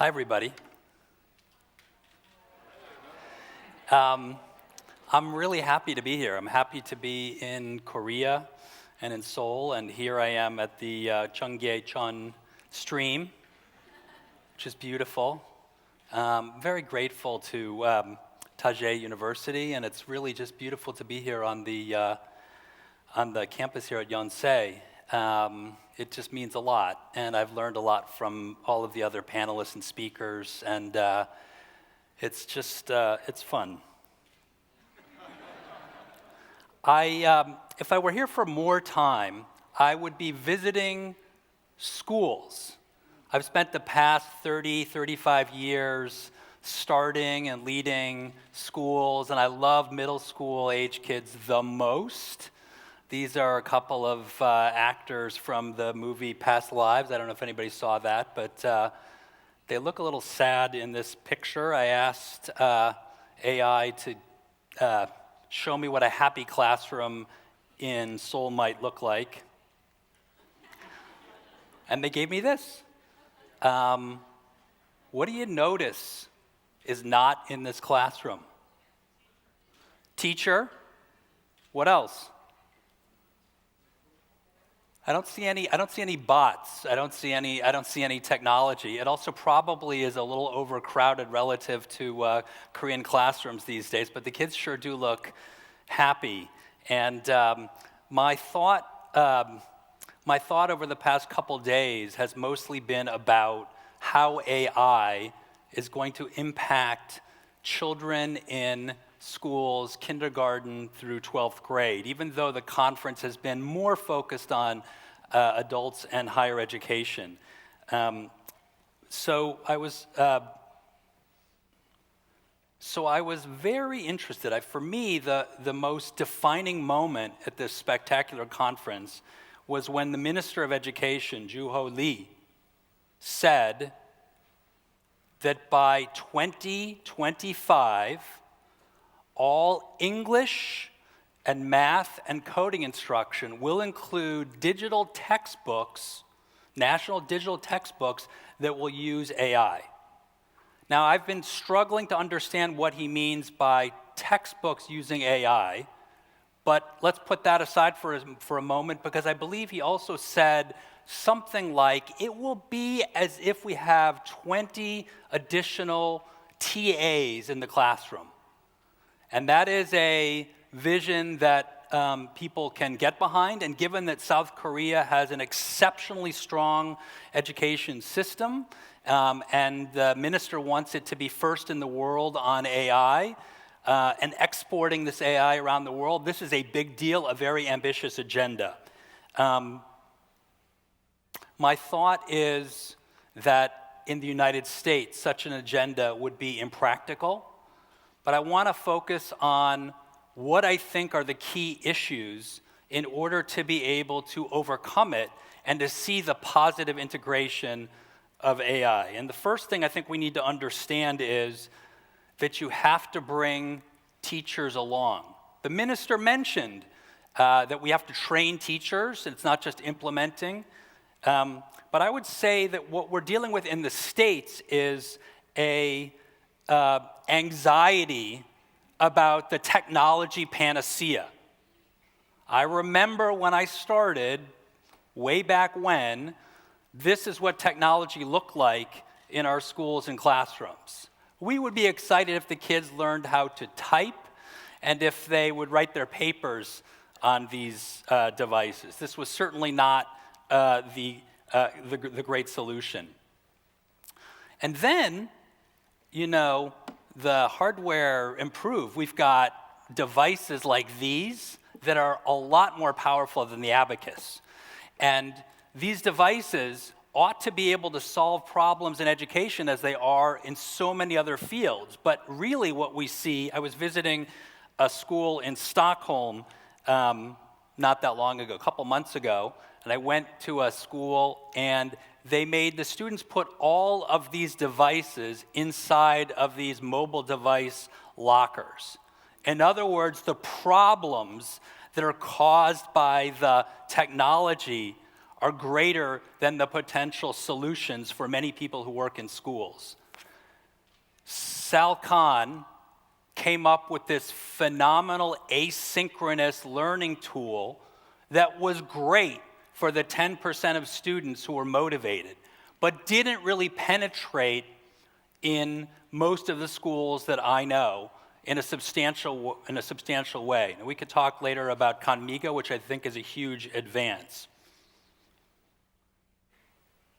Hi, everybody. I'm really happy to be here. I'm happy to be in Korea and in Seoul, and here I am at the Cheonggyecheon stream, which is beautiful. Very grateful to Taejae University, and it's really just beautiful to be here on the campus here at Yonsei. It just means a lot, and I've learned a lot from all of the other panelists and speakers, and it's just, it's fun. If I were here for more time, I would be visiting schools. I've spent the past 30, 35 years starting and leading schools, and I love middle school age kids the most. These are a couple of actors from the movie Past Lives. I don't know if anybody saw that, but they look a little sad in this picture. I asked AI to show me what a happy classroom in Seoul might look like. And they gave me this. What do you notice is not in this classroom? Teacher? What else? I don't see any bots. I don't see any technology. It also probably is a little overcrowded relative to Korean classrooms these days, but the kids sure do look happy. And my thought over the past couple days has mostly been about how AI is going to impact children in schools, kindergarten through 12th grade, even though the conference has been more focused on adults and higher education. So I was very interested. For me, the most defining moment at this spectacular conference was when the Minister of Education, Joo-ho Lee, said that by 2025, all English and math and coding instruction will include digital textbooks, national digital textbooks that will use AI. Now, I've been struggling to understand what he means by textbooks using AI, but let's put that aside for a moment, because I believe he also said something like, it will be as if we have 20 additional TAs in the classroom. And that is a vision that people can get behind, and given that South Korea has an exceptionally strong education system, and the minister wants it to be first in the world on AI, and exporting this AI around the world, this is a big deal, a very ambitious agenda. My thought is that in the United States, such an agenda would be impractical, but I want to focus on what I think are the key issues in order to be able to overcome it and to see the positive integration of AI. And the first thing I think we need to understand is that you have to bring teachers along. The minister mentioned that we have to train teachers, and it's not just implementing. But I would say that what we're dealing with in the States is a anxiety about the technology panacea. I remember when I started, way back when, this is what technology looked like in our schools and classrooms. We would be excited if the kids learned how to type and if they would write their papers on these devices. This was certainly not the great solution. And then, the hardware improved. We've got devices like these that are a lot more powerful than the abacus. And these devices ought to be able to solve problems in education as they are in so many other fields. But really what we see, I was visiting a school in Stockholm not that long ago, a couple months ago, and I went to a school and they made the students put all of these devices inside of these mobile device lockers. In other words, the problems that are caused by the technology are greater than the potential solutions for many people who work in schools. Sal Khan came up with this phenomenal asynchronous learning tool that was great for the 10% of students who were motivated, but didn't really penetrate in most of the schools that I know in a substantial way. And we could talk later about Conmigo, which I think is a huge advance.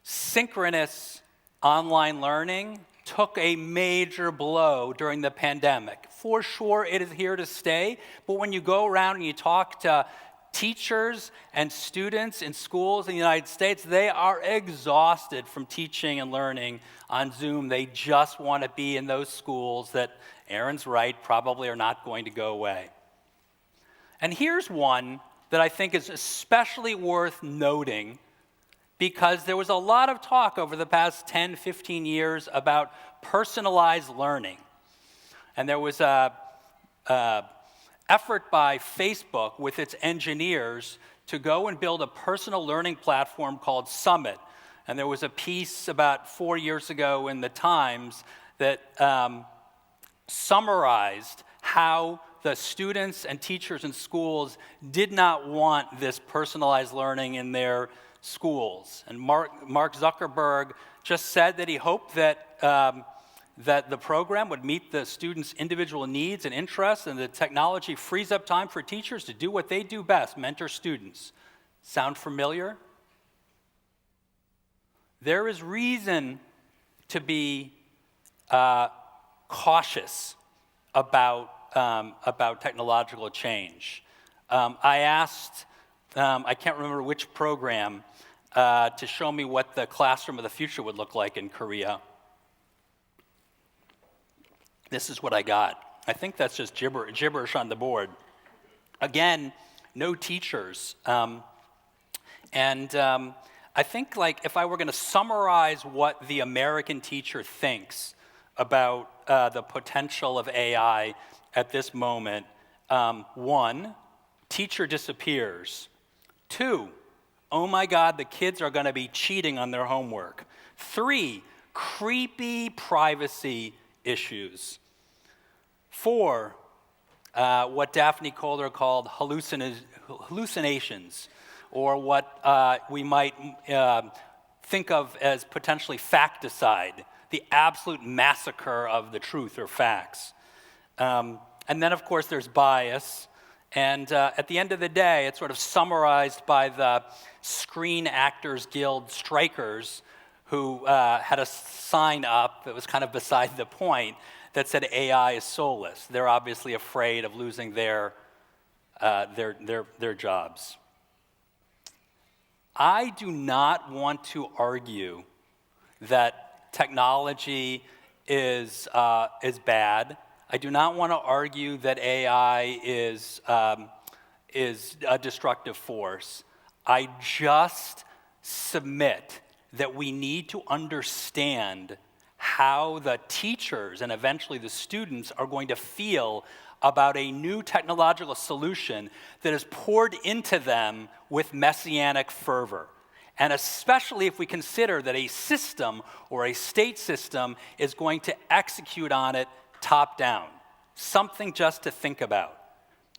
Synchronous online learning took a major blow during the pandemic. For sure, it is here to stay, but when you go around and you talk to teachers and students in schools in the United States, they are exhausted from teaching and learning on Zoom. They just want to be in those schools that, Aaron's right, probably are not going to go away. And here's one that I think is especially worth noting, because there was a lot of talk over the past 10, 15 years about personalized learning. And there was a effort by Facebook with its engineers to go and build a personal learning platform called Summit. And there was a piece about 4 years ago in the Times that summarized how the students and teachers in schools did not want this personalized learning in their schools. And Mark Zuckerberg just said that he hoped that that the program would meet the students' individual needs and interests, and the technology frees up time for teachers to do what they do best, mentor students. Sound familiar? There is reason to be cautious about technological change. I asked, I can't remember which program, to show me what the classroom of the future would look like in Korea. This is what I got. I think that's just gibberish on the board. Again, no teachers. I think, like, if I were going to summarize what the American teacher thinks about the potential of AI at this moment, 1, teacher disappears. 2, oh my God, the kids are going to be cheating on their homework. 3, creepy privacy issues. 4, what Daphne Kohler called hallucinations, or what we might think of as potentially facticide, the absolute massacre of the truth or facts. And then, of course, there's bias. And at the end of the day, it's sort of summarized by the Screen Actors Guild strikers, who had a sign up that was kind of beside the point that said AI is soulless. They're obviously afraid of losing their jobs. I do not want to argue that technology is bad. I do not want to argue that AI is a destructive force. I just submit that we need to understand how the teachers and eventually the students are going to feel about a new technological solution that is poured into them with messianic fervor. And especially if we consider that a system or a state system is going to execute on it top down. Something just to think about.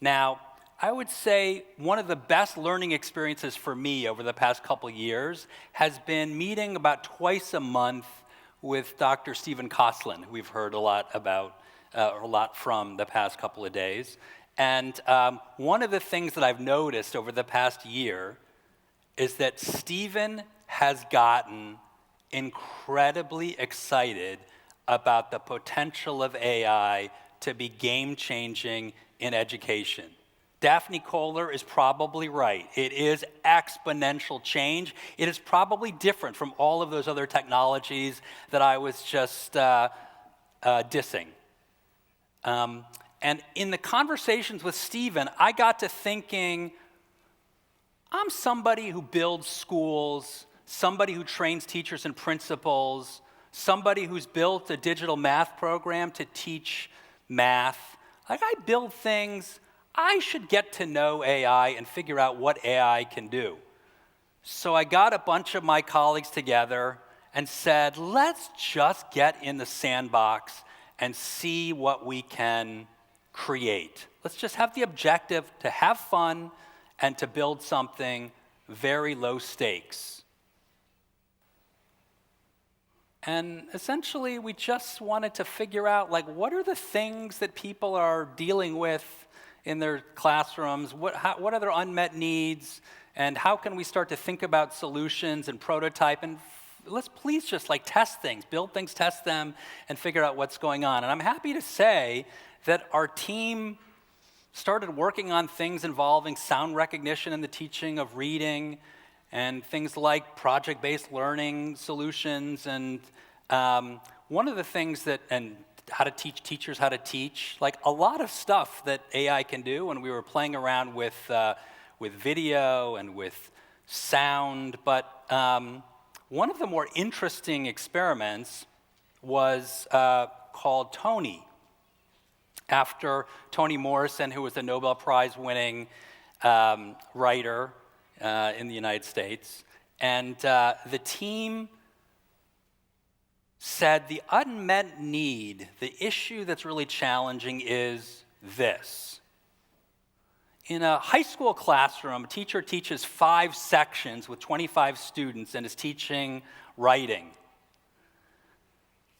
Now, I would say one of the best learning experiences for me over the past couple years has been meeting about twice a month with Dr. Stephen Koslin, who we've heard a lot about, a lot from the past couple of days. And one of the things that I've noticed over the past year is that Stephen has gotten incredibly excited about the potential of AI to be game-changing in education. Daphne Kohler is probably right. It is exponential change. It is probably different from all of those other technologies that I was just dissing. And in the conversations with Stephen, I got to thinking, I'm somebody who builds schools, somebody who trains teachers and principals, somebody who's built a digital math program to teach math. Like, I build things. I should get to know AI and figure out what AI can do. So I got a bunch of my colleagues together and said, let's just get in the sandbox and see what we can create. Let's just have the objective to have fun and to build something very low stakes. And essentially, we just wanted to figure out, like, what are the things that people are dealing with in their classrooms? What are their unmet needs? And how can we start to think about solutions and prototype? And let's please just, like, test things, build things, test them, and figure out what's going on. And I'm happy to say that our team started working on things involving sound recognition and the teaching of reading, and things like project-based learning solutions, and one of the things that, and how to teach teachers how to teach, like a lot of stuff that AI can do, and we were playing around with video and with sound, but one of the more interesting experiments was called Tony, after Toni Morrison, who was a Nobel Prize-winning writer in the United States. And the team said the unmet need, the issue that's really challenging is this. In a high school classroom, a teacher teaches 5 sections with 25 students and is teaching writing.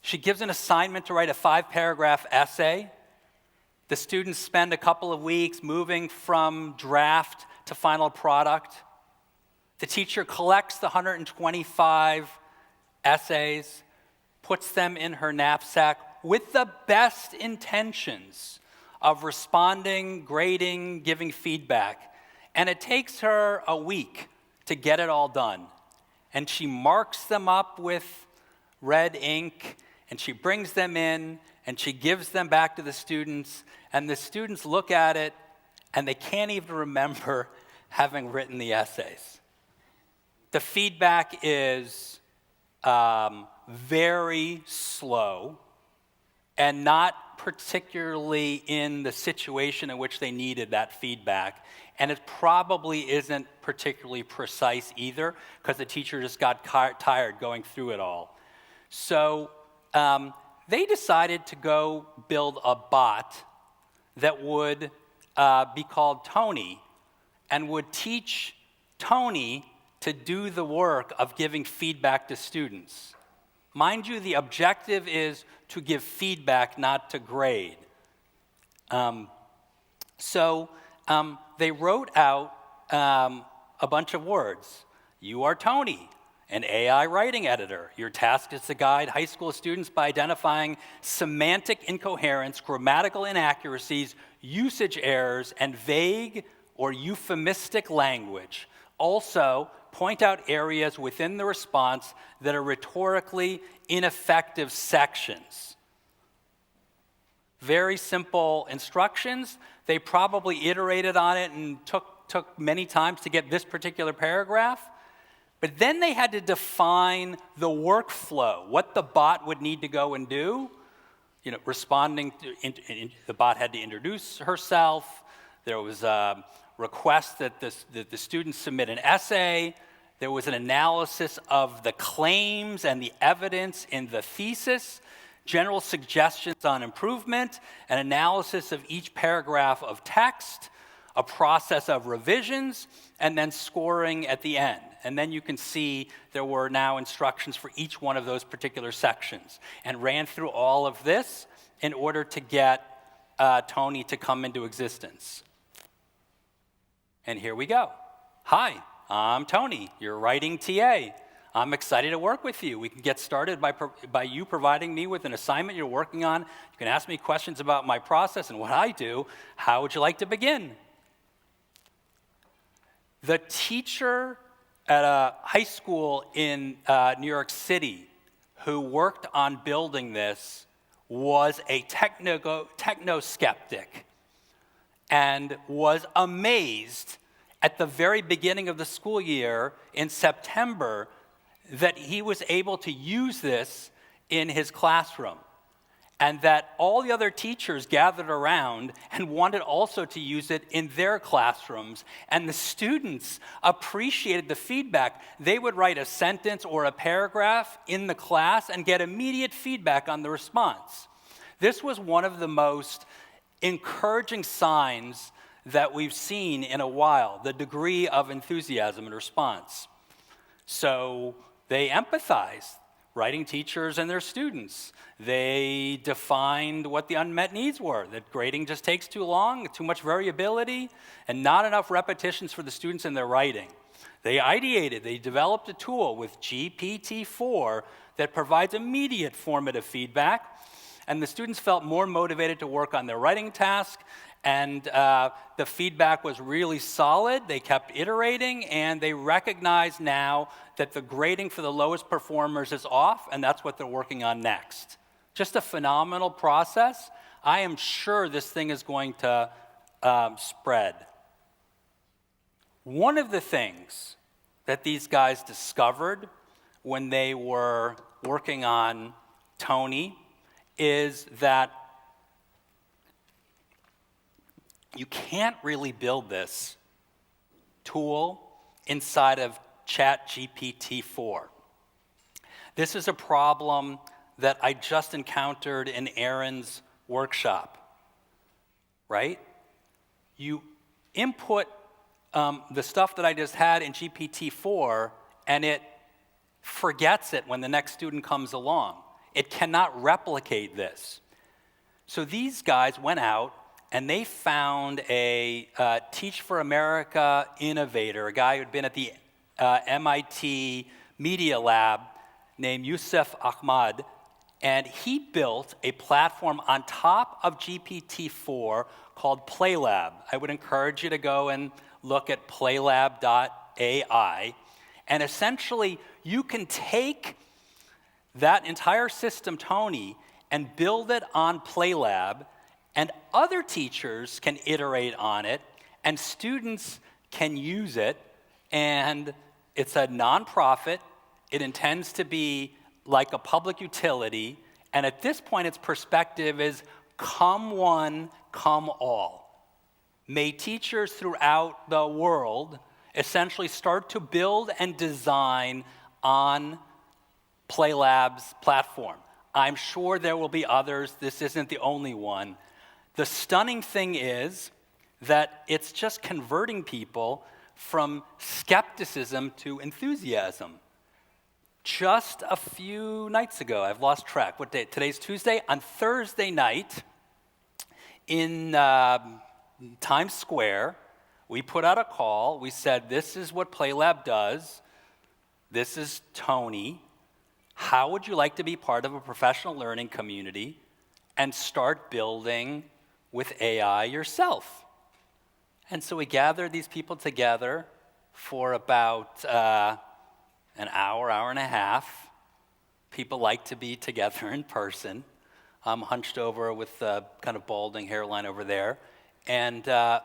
She gives an assignment to write a 5-paragraph essay. The students spend a couple of weeks moving from draft to final product. The teacher collects the 125 essays, puts them in her knapsack with the best intentions of responding, grading, giving feedback. And it takes her a week to get it all done. And she marks them up with red ink, and she brings them in, and she gives them back to the students, and the students look at it, and they can't even remember having written the essays. The feedback is very slow and not particularly in the situation in which they needed that feedback. And it probably isn't particularly precise either, because the teacher just got tired going through it all. So they decided to go build a bot that would be called Tony and would teach Tony to do the work of giving feedback to students. Mind you, the objective is to give feedback, not to grade. So they wrote out a bunch of words. You are Tony, an AI writing editor. Your task is to guide high school students by identifying semantic incoherence, grammatical inaccuracies, usage errors, and vague or euphemistic language. Also, point out areas within the response that are rhetorically ineffective sections. Very simple instructions. They probably iterated on it and took many times to get this particular paragraph. But then they had to define the workflow, what the bot would need to go and do. You know, the bot had to introduce herself. There was a request that the students submit an essay. There was an analysis of the claims and the evidence in the thesis, general suggestions on improvement, an analysis of each paragraph of text, a process of revisions, and then scoring at the end. And then you can see there were now instructions for each one of those particular sections, and ran through all of this in order to get Tony to come into existence. And here we go. Hi, I'm Tony, your writing TA. I'm excited to work with you. We can get started by you providing me with an assignment you're working on. You can ask me questions about my process and what I do. How would you like to begin? The teacher at a high school in New York City who worked on building this was a techno-skeptic and was amazed at the very beginning of the school year in September that he was able to use this in his classroom. and that all the other teachers gathered around and wanted also to use it in their classrooms. And the students appreciated the feedback. They would write a sentence or a paragraph in the class and get immediate feedback on the response. This was one of the most encouraging signs that we've seen in a while, the degree of enthusiasm and response. So they empathized, writing teachers and their students. They defined what the unmet needs were, that grading just takes too long, too much variability, and not enough repetitions for the students in their writing. They ideated, they developed a tool with GPT-4 that provides immediate formative feedback, and the students felt more motivated to work on their writing task, and the feedback was really solid. They kept iterating, and they recognize now that the grading for the lowest performers is off, and that's what they're working on next. Just a phenomenal process. I am sure this thing is going to spread. One of the things that these guys discovered when they were working on Tony is that you can't really build this tool inside of ChatGPT-4. This is a problem that I just encountered in Aaron's workshop, right? You input the stuff that I just had in GPT-4, and it forgets it when the next student comes along. It cannot replicate this. So these guys went out and they found a Teach for America innovator, a guy who'd been at the MIT Media Lab named Yusuf Ahmad, and he built a platform on top of GPT-4 called PlayLab. I would encourage you to go and look at playlab.ai, and essentially you can take that entire system, Tony, and build it on PlayLab, and other teachers can iterate on it, and students can use it, and it's a nonprofit. It intends to be like a public utility, and at this point its perspective is come one, come all. May teachers throughout the world essentially start to build and design on PlayLab's platform. I'm sure there will be others. This isn't the only one. The stunning thing is that it's just converting people from skepticism to enthusiasm. Just a few nights ago, I've lost track. What day? Today's Tuesday. On Thursday night in Times Square, we put out a call. We said, this is what PlayLab does. This is Tony. How would you like to be part of a professional learning community and start building with AI yourself? And so we gathered these people together for about an hour, hour and a half. People like to be together in person. I'm hunched over with a kind of balding hairline over there. And I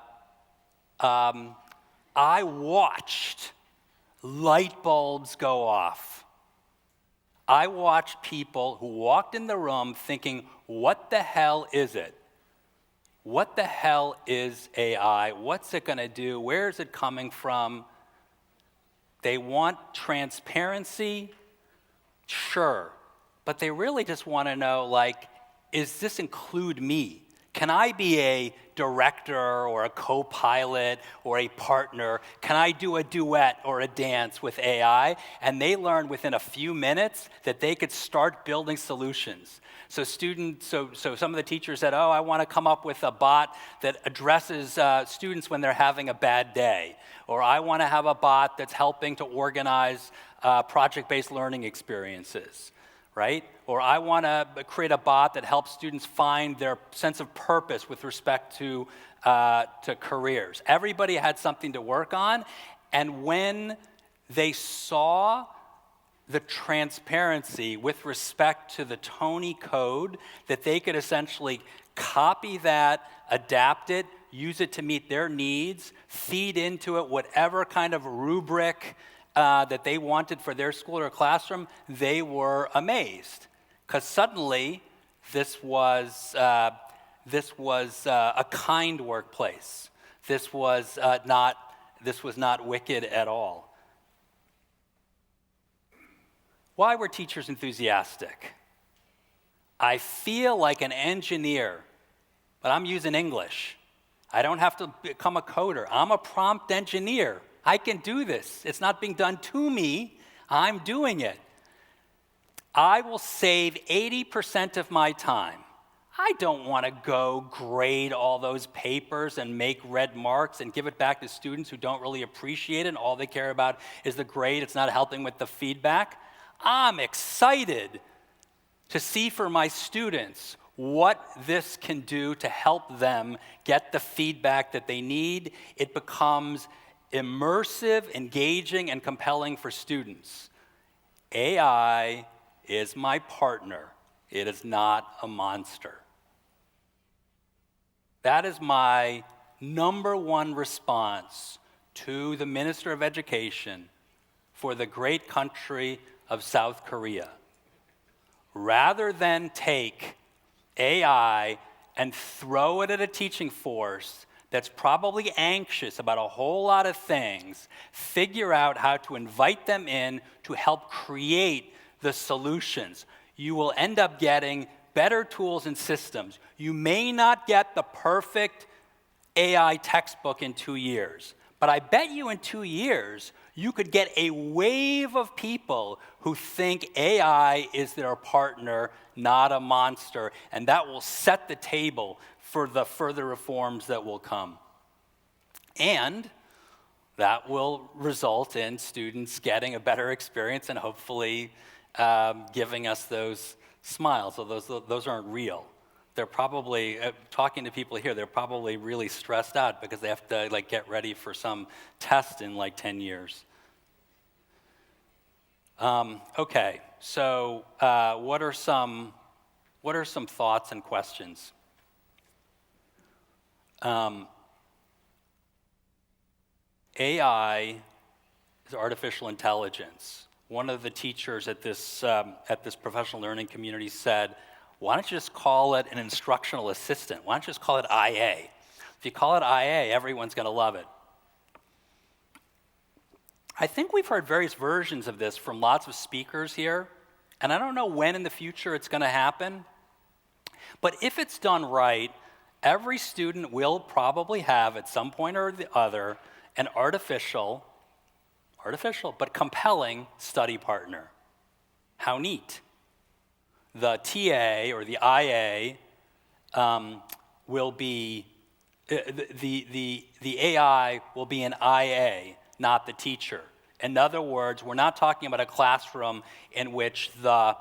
watched light bulbs go off. I watched people who walked in the room thinking, what the hell is it? What the hell is AI? What's it going to do? Where is it coming from? They want transparency, sure, but they really just want to know, like, does this include me? Can I be a director or a co-pilot or a partner? Can I do a duet or a dance with AI? And they learned within a few minutes that they could start building solutions. So some of the teachers said, I want to come up with a bot that addresses students when they're having a bad day. Or I want to have a bot that's helping to organize project-based learning experiences, right? Or I want to create a bot that helps students find their sense of purpose with respect to careers. Everybody had something to work on, and when they saw the transparency with respect to the Tony code, that they could essentially copy that, adapt it, use it to meet their needs, feed into it whatever kind of rubric that they wanted for their school or classroom, they were amazed. Because suddenly, This was a kind workplace. This was not wicked at all. Why were teachers enthusiastic? I feel like an engineer, but I'm using English. I don't have to become a coder. I'm a prompt engineer. I can do this. It's not being done to me. I'm doing it. I will save 80% of my time. I don't want to go grade all those papers and make red marks and give it back to students who don't really appreciate it and all they care about is the grade. It's not helping with the feedback. I'm excited to see for my students what this can do to help them get the feedback that they need. It becomes immersive, engaging, and compelling for students. AI is my partner. It is not a monster. That is my number one response to the Minister of Education for the great country of South Korea. Rather than take AI and throw it at a teaching force that's probably anxious about a whole lot of things, figure out how to invite them in to help create the solutions. You will end up getting better tools and systems. You may not get the perfect AI textbook in 2 years, but I bet you in 2 years, you could get a wave of people who think AI is their partner, not a monster, and that will set the table for the further reforms that will come. And that will result in students getting a better experience and hopefully giving us those smiles. So those aren't real. They're probably, talking to people here, they're probably really stressed out because they have to get ready for some test in 10 years. Okay, so what are some thoughts and questions? AI is artificial intelligence. One of the teachers at this professional learning community said, why don't you just call it an instructional assistant? Why don't you just call it IA? If you call it IA, everyone's going to love it. I think we've heard various versions of this from lots of speakers here, and I don't know when in the future it's going to happen, but if it's done right, every student will probably have at some point or the other an artificial but compelling study partner. How neat. The TA or the IA will be, the AI will be an IA, not the teacher. In other words, we're not talking about a classroom in which the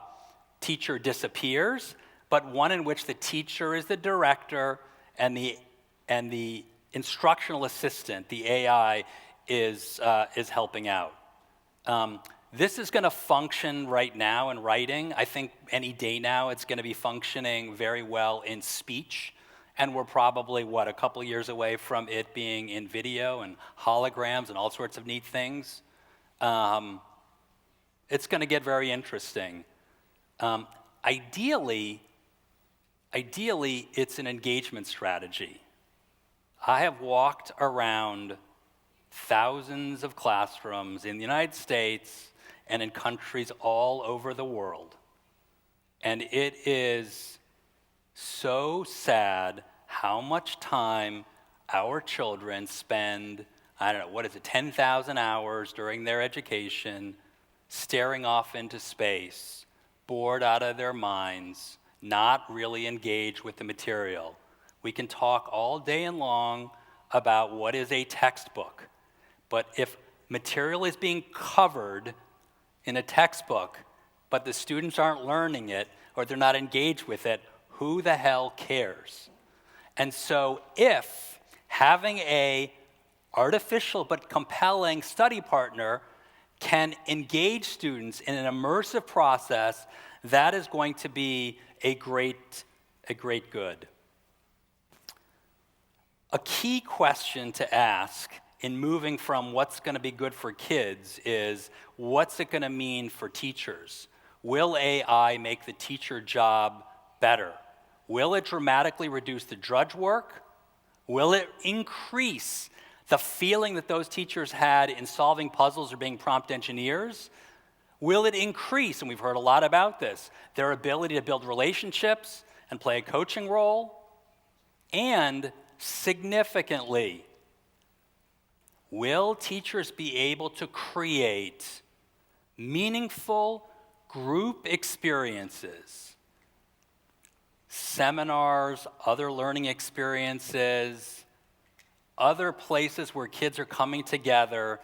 teacher disappears, but one in which the teacher is the director and the instructional assistant, the AI, is helping out. This is going to function right now in writing. I think any day now it's going to be functioning very well in speech. And we're probably, a couple years away from it being in video and holograms and all sorts of neat things. It's going to get very interesting. Ideally, it's an engagement strategy. I have walked around thousands of classrooms in the United States and in countries all over the world. And it is so sad how much time our children spend, 10,000 hours during their education, staring off into space, bored out of their minds, not really engaged with the material. We can talk all day and long about what is a textbook, but if material is being covered in a textbook, but the students aren't learning it or they're not engaged with it, who the hell cares? And so if having a artificial but compelling study partner can engage students in an immersive process, that is going to be a great good. A key question to ask in moving from what's going to be good for kids is, what's it going to mean for teachers? Will AI make the teacher job better? Will it dramatically reduce the drudge work? Will it increase the feeling that those teachers had in solving puzzles or being prompt engineers? Will it increase, and we've heard a lot about this, their ability to build relationships and play a coaching role? And significantly, will teachers be able to create meaningful group experiences, seminars, other learning experiences, other places where kids are coming together,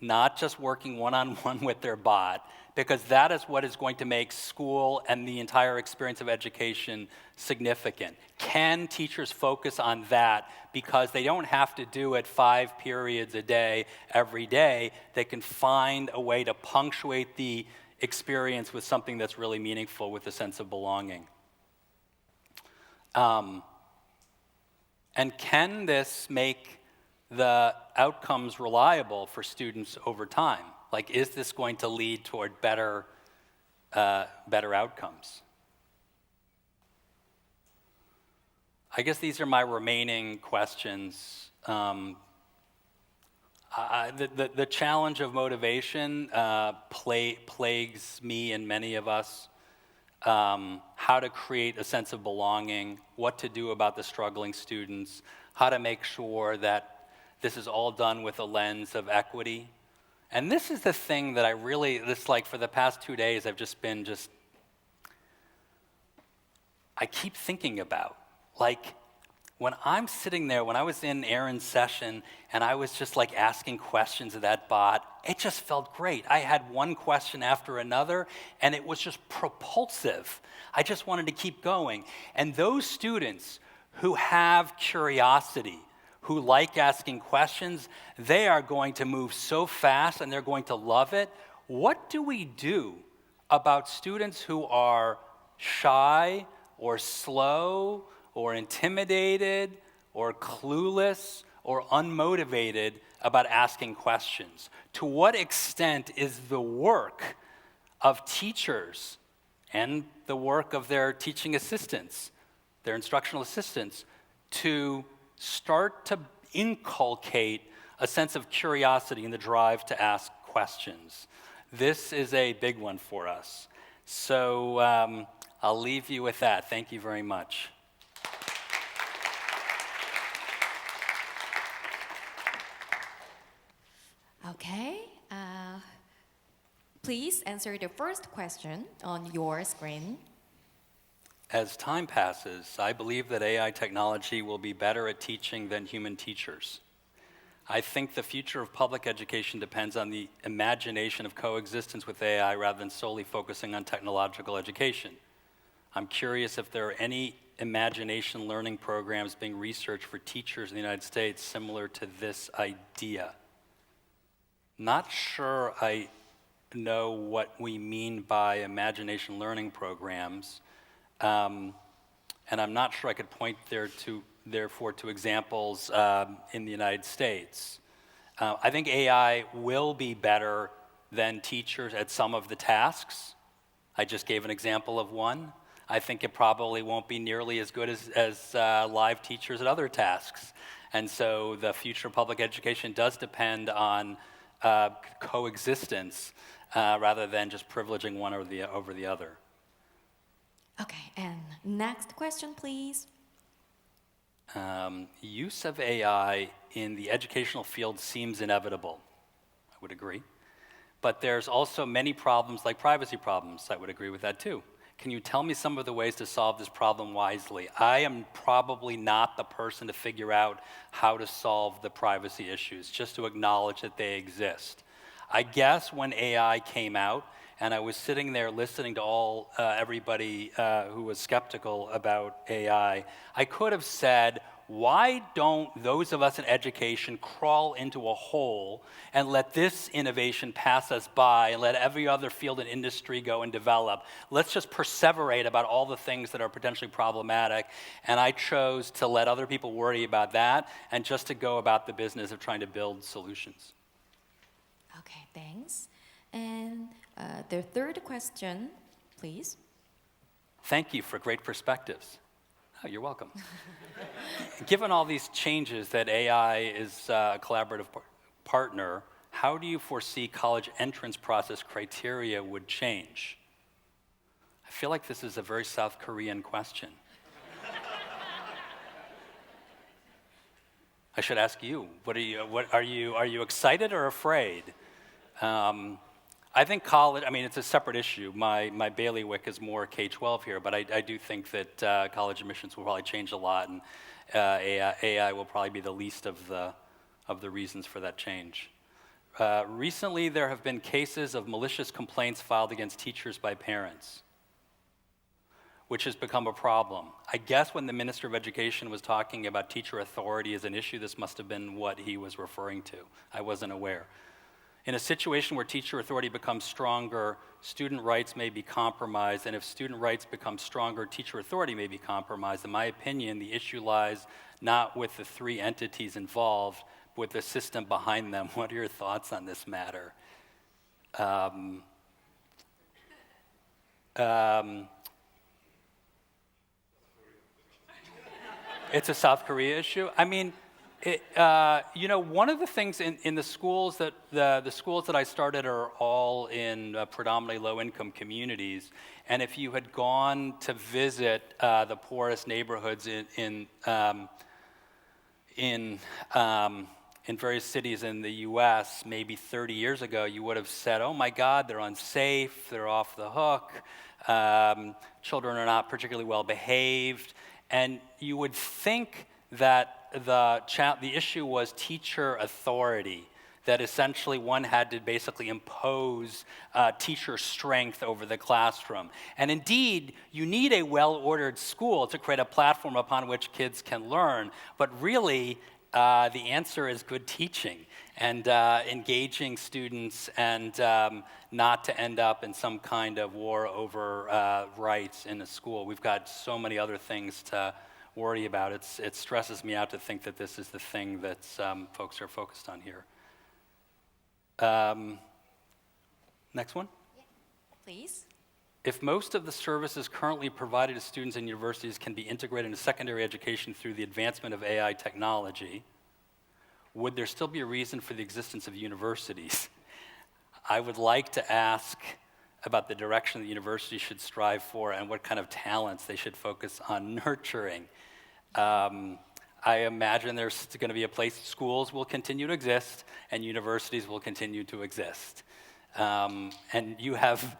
not just working one-on-one with their bot, because that is what is going to make school and the entire experience of education significant. Can teachers focus on that because they don't have to do it 5 periods a day, every day? They can find a way to punctuate the experience with something that's really meaningful with a sense of belonging. And can this make the outcomes reliable for students over time? Like, is this going to lead toward better outcomes? I guess these are my remaining questions. The challenge of motivation plagues me and many of us. How to create a sense of belonging, what to do about the struggling students, how to make sure that this is all done with a lens of equity. And this is the thing that for the past 2 days, I've just been I keep thinking about. Like, when I'm sitting there, when I was in Aaron's session, and I was just like asking questions of that bot, it just felt great. I had one question after another, and it was just propulsive. I just wanted to keep going. And those students who have curiosity, who like asking questions, they are going to move so fast and they're going to love it. What do we do about students who are shy or slow or intimidated or clueless or unmotivated about asking questions? To what extent is the work of teachers and the work of their teaching assistants, their instructional assistants, to start to inculcate a sense of curiosity and the drive to ask questions? This is a big one for us. So I'll leave you with that. Thank you very much. Okay. Please answer the first question on your screen. As time passes, I believe that AI technology will be better at teaching than human teachers. I think the future of public education depends on the imagination of coexistence with AI rather than solely focusing on technological education. I'm curious if there are any imagination learning programs being researched for teachers in the United States similar to this idea. Not sure I know what we mean by imagination learning programs. And I'm not sure I could point therefore to examples in the United States. I think AI will be better than teachers at some of the tasks. I just gave an example of one. I think it probably won't be nearly as good as live teachers at other tasks. And so the future of public education does depend on coexistence rather than just privileging one over the other. Okay, and next question, please. Use of AI in the educational field seems inevitable. I would agree. But there's also many problems, like privacy problems. I would agree with that too. Can you tell me some of the ways to solve this problem wisely? I am probably not the person to figure out how to solve the privacy issues, just to acknowledge that they exist. I guess when AI came out, and I was sitting there listening to everybody who was skeptical about AI, I could have said, why don't those of us in education crawl into a hole and let this innovation pass us by and let every other field and industry go and develop? Let's just perseverate about all the things that are potentially problematic. And I chose to let other people worry about that and just to go about the business of trying to build solutions. Okay, thanks. And the third question, please. Thank you for great perspectives. Oh, you're welcome. Given all these changes that AI is a collaborative partner, how do you foresee college entrance process criteria would change? I feel like this is a very South Korean question. I should ask you. What are you excited or afraid? I think college. I mean, it's a separate issue. My bailiwick is more K-12 here, but I do think that college admissions will probably change a lot, and AI will probably be the least of the reasons for that change. Recently, there have been cases of malicious complaints filed against teachers by parents, which has become a problem. I guess when the Minister of Education was talking about teacher authority as an issue, this must have been what he was referring to. I wasn't aware. In a situation where teacher authority becomes stronger, student rights may be compromised, and if student rights become stronger, teacher authority may be compromised. In my opinion, the issue lies not with the three entities involved, but with the system behind them. What are your thoughts on this matter? It's a South Korea issue. I mean, one of the things in the schools that the schools that I started are all in predominantly low-income communities, and if you had gone to visit the poorest neighborhoods in various cities in the U.S. maybe 30 years ago, you would have said, "Oh my God, they're unsafe, they're off the hook, children are not particularly well behaved," and you would think that the issue was teacher authority, that essentially one had to basically impose teacher strength over the classroom. And indeed, you need a well-ordered school to create a platform upon which kids can learn, but really, the answer is good teaching and engaging students and not to end up in some kind of war over rights in a school. We've got so many other things to worry about. It stresses me out to think that this is the thing that folks are focused on here. Next one. Yeah. Please. If most of the services currently provided to students in universities can be integrated into secondary education through the advancement of AI technology, would there still be a reason for the existence of universities? I would like to ask about the direction the university should strive for and what kind of talents they should focus on nurturing. I imagine there's going to be a place schools will continue to exist and universities will continue to exist. And you have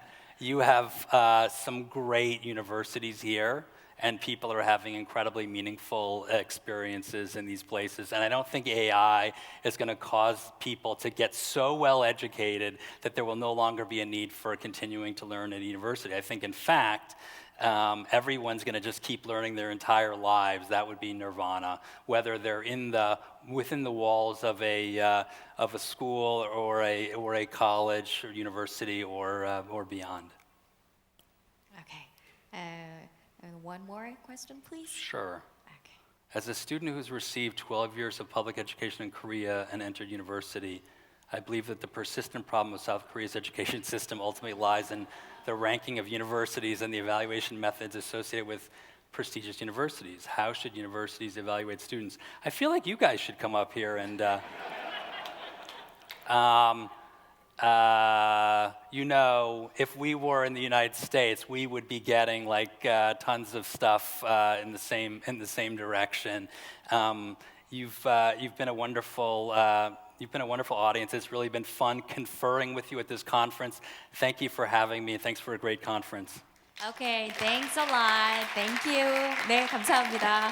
some great universities here, and people are having incredibly meaningful experiences in these places. And I don't think AI is going to cause people to get so well educated that there will no longer be a need for continuing to learn at a university. I think, in fact, everyone's going to just keep learning their entire lives. That would be nirvana, whether they're within the walls of a school or a college or university or beyond. Okay. One more question, please. Sure. Okay. As a student who's received 12 years of public education in Korea and entered university, I believe that the persistent problem of South Korea's education system ultimately lies in the ranking of universities and the evaluation methods associated with prestigious universities. How should universities evaluate students? I feel like you guys should come up here and, if we were in the United States, we would be getting like tons of stuff in the same direction. You've been a wonderful. You've been a wonderful audience. It's really been fun conferring with you at this conference. Thank you for having me, and thanks for a great conference. Okay, thanks a lot. Thank you. 네, 감사합니다.